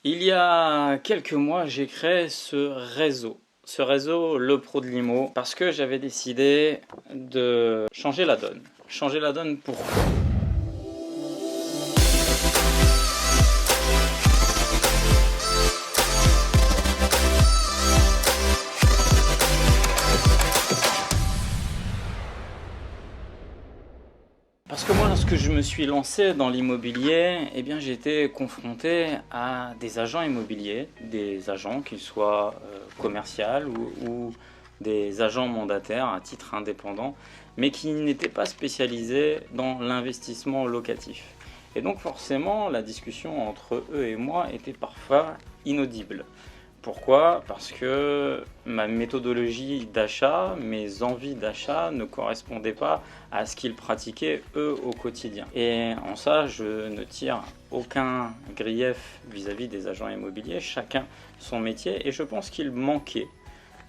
Il y a quelques mois, j'ai créé ce réseau, le Pro de Limo, parce que j'avais décidé de changer la donne. Changer la donne pourquoi? Parce que moi, lorsque je me suis lancé dans l'immobilier, j'ai été confronté à des agents immobiliers, des agents qu'ils soient commerciaux ou des agents mandataires à titre indépendant, mais qui n'étaient pas spécialisés dans l'investissement locatif. Et donc forcément, la discussion entre eux et moi était parfois inaudible. Pourquoi? Parce que ma méthodologie d'achat, mes envies d'achat ne correspondaient pas à ce qu'ils pratiquaient eux au quotidien. Et en ça, je ne tire aucun grief vis-à-vis des agents immobiliers, chacun son métier, et je pense qu'il manquait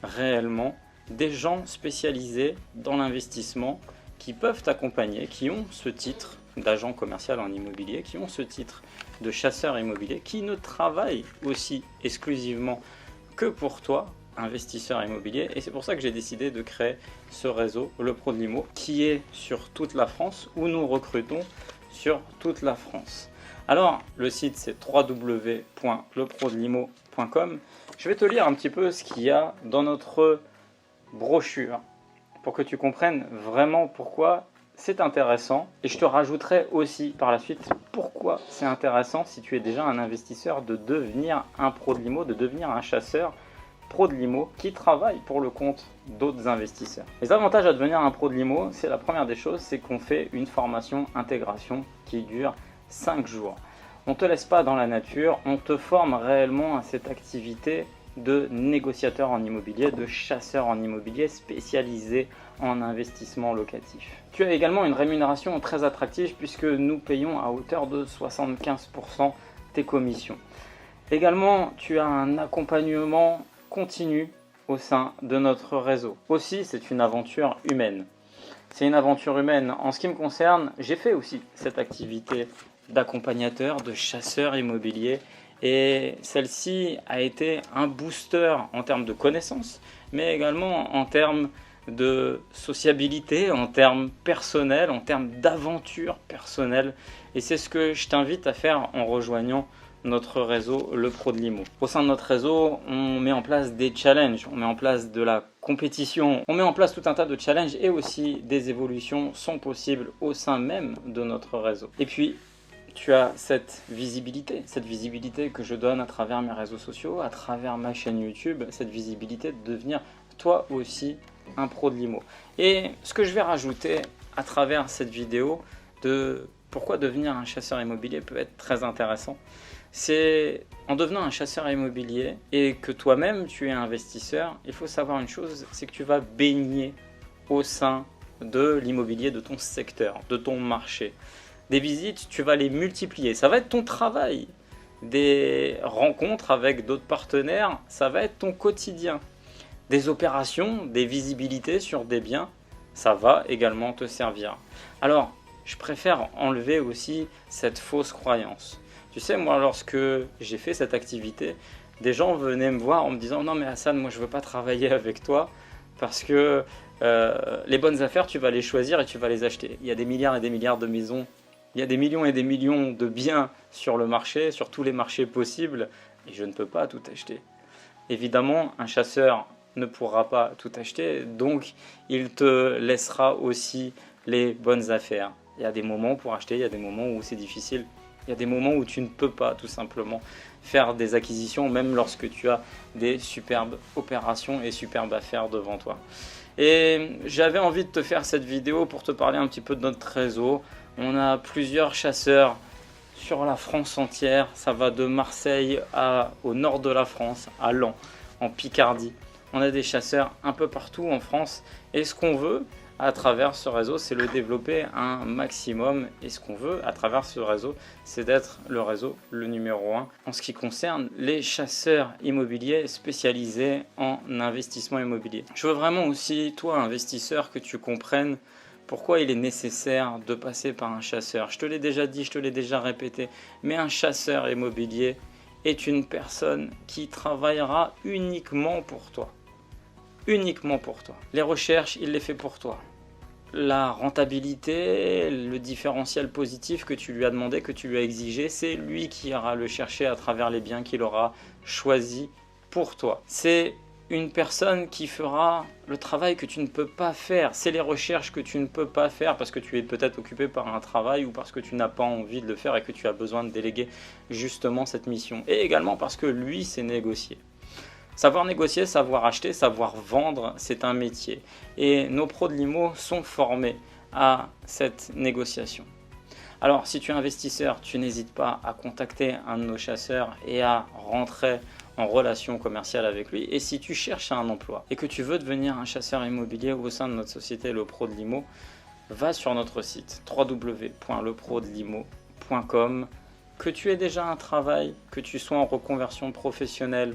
réellement des gens spécialisés dans l'investissement qui peuvent t'accompagner, qui ont ce titre d'agent commercial en immobilier, qui ont ce titre de chasseur immobilier, qui ne travaillent aussi exclusivement que pour toi, investisseur immobilier. Et c'est pour ça que j'ai décidé de créer ce réseau, le Pro de Limo, qui est sur toute la France, où nous recrutons sur toute la France. Alors, le site c'est www.leprodelimo.com. Je vais te lire un petit peu ce qu'il y a dans notre brochure, pour que tu comprennes vraiment pourquoi c'est intéressant, et je te rajouterai aussi par la suite pourquoi c'est intéressant si tu es déjà un investisseur de devenir un pro de limo, de devenir un chasseur pro de limo qui travaille pour le compte d'autres investisseurs. Les avantages à devenir un pro de limo, c'est la première des choses, c'est qu'on fait une formation intégration qui dure 5 jours. On ne te laisse pas dans la nature, on te forme réellement à cette activité de négociateur en immobilier, de chasseur en immobilier spécialisé en investissement locatif. Tu as également une rémunération très attractive puisque nous payons à hauteur de 75% tes commissions. Également, tu as un accompagnement continu au sein de notre réseau. Aussi, c'est une aventure humaine. C'est une aventure humaine. En ce qui me concerne, j'ai fait aussi cette activité d'accompagnateur, de chasseur immobilier. Et celle-ci a été un booster en termes de connaissances, mais également en termes de sociabilité, en termes personnels, en termes d'aventure personnelle. Et c'est ce que je t'invite à faire en rejoignant notre réseau, le Pro de Limo. Au sein de notre réseau, on met en place des challenges, on met en place de la compétition, on met en place tout un tas de challenges et aussi des évolutions sont possibles au sein même de notre réseau. Et puis, tu as cette visibilité que je donne à travers mes réseaux sociaux, à travers ma chaîne YouTube, cette visibilité de devenir toi aussi un pro de limo. Et ce que je vais rajouter à travers cette vidéo de pourquoi devenir un chasseur immobilier peut être très intéressant, c'est en devenant un chasseur immobilier et que toi-même tu es investisseur, il faut savoir une chose, c'est que tu vas baigner au sein de l'immobilier, de ton secteur, de ton marché. Des visites, tu vas les multiplier. Ça va être ton travail. Des rencontres avec d'autres partenaires, ça va être ton quotidien. Des opérations, des visibilités sur des biens, ça va également te servir. Alors, je préfère enlever aussi cette fausse croyance. Tu sais, moi, lorsque j'ai fait cette activité, des gens venaient me voir en me disant « Non mais Hassan, moi je ne veux pas travailler avec toi parce que les bonnes affaires, tu vas les choisir et tu vas les acheter. Il y a des milliards et des milliards de maisons. Il y a des millions et des millions de biens sur le marché, sur tous les marchés possibles, et je ne peux pas tout acheter. » Évidemment, un chasseur ne pourra pas tout acheter, donc il te laissera aussi les bonnes affaires. Il y a des moments pour acheter, il y a des moments où c'est difficile, il y a des moments où tu ne peux pas tout simplement faire des acquisitions, même lorsque tu as des superbes opérations et superbes affaires devant toi. Et j'avais envie de te faire cette vidéo pour te parler un petit peu de notre réseau. On a plusieurs chasseurs sur la France entière. Ça va de Marseille au nord de la France, à Laon, en Picardie. On a des chasseurs un peu partout en France. Et ce qu'on veut à travers ce réseau, c'est le développer un maximum. Et ce qu'on veut à travers ce réseau, c'est d'être le réseau le numéro 1 en ce qui concerne les chasseurs immobiliers spécialisés en investissement immobilier. Je veux vraiment aussi, toi investisseur, que tu comprennes pourquoi il est nécessaire de passer par un chasseur. Je te l'ai déjà dit, je te l'ai déjà répété, mais un chasseur immobilier, est une personne qui travaillera uniquement pour toi. Uniquement pour toi. Les recherches, il les fait pour toi. La rentabilité, le différentiel positif que tu lui as demandé, que tu lui as exigé, c'est lui qui ira le chercher à travers les biens qu'il aura choisis pour toi. C'est une personne qui fera le travail que tu ne peux pas faire. C'est les recherches que tu ne peux pas faire parce que tu es peut-être occupé par un travail ou parce que tu n'as pas envie de le faire et que tu as besoin de déléguer justement cette mission. Et également parce que lui, c'est négocier. Savoir négocier, savoir acheter, savoir vendre, c'est un métier. Et nos pros de l'IMO sont formés à cette négociation. Alors, si tu es investisseur, tu n'hésites pas à contacter un de nos chasseurs et à rentrer en relation commerciale avec lui. Et si tu cherches un emploi et que tu veux devenir un chasseur immobilier au sein de notre société Le Pro de l'IMO, va sur notre site www.leprodelimo.com. Que tu aies déjà un travail, que tu sois en reconversion professionnelle,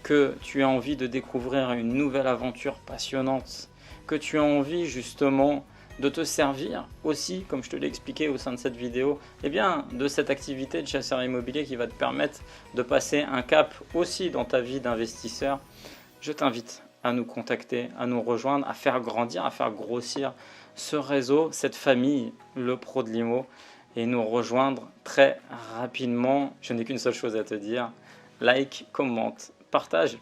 que tu as envie de découvrir une nouvelle aventure passionnante, que tu as envie justement de te servir aussi, comme je te l'ai expliqué au sein de cette vidéo, eh bien, de cette activité de chasseur immobilier qui va te permettre de passer un cap aussi dans ta vie d'investisseur, je t'invite à nous contacter, à nous rejoindre, à faire grandir, à faire grossir ce réseau, cette famille, le Pro de l'IMO, et nous rejoindre très rapidement. Je n'ai qu'une seule chose à te dire, like, commente, partage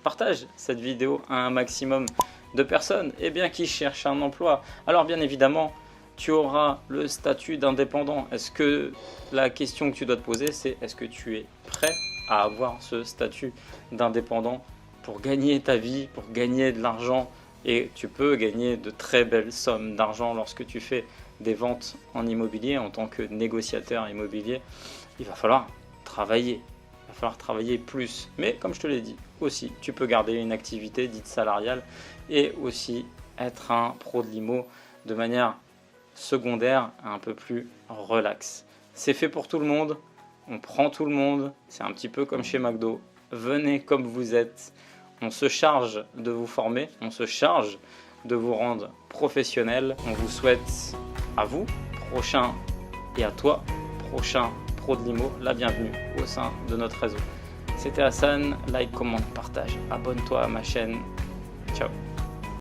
cette vidéo à un maximum de personnes qui cherchent un emploi. Alors bien évidemment, tu auras le statut d'indépendant. Est-ce que la question que tu dois te poser, c'est est-ce que tu es prêt à avoir ce statut d'indépendant pour gagner ta vie, pour gagner de l'argent? Et tu peux gagner de très belles sommes d'argent lorsque tu fais des ventes en immobilier en tant que négociateur immobilier. Il va falloir travailler. Il va falloir travailler plus. Mais comme je te l'ai dit, aussi, tu peux garder une activité dite salariale et aussi être un pro de l'IMO de manière secondaire, un peu plus relax. C'est fait pour tout le monde, on prend tout le monde, c'est un petit peu comme chez McDo. Venez comme vous êtes, on se charge de vous former, on se charge de vous rendre professionnel. On vous souhaite à vous, prochain, et à toi, prochain pro de l'IMO, la bienvenue au sein de notre réseau. C'était Hassan, like, commente, partage, abonne-toi à ma chaîne. Ciao.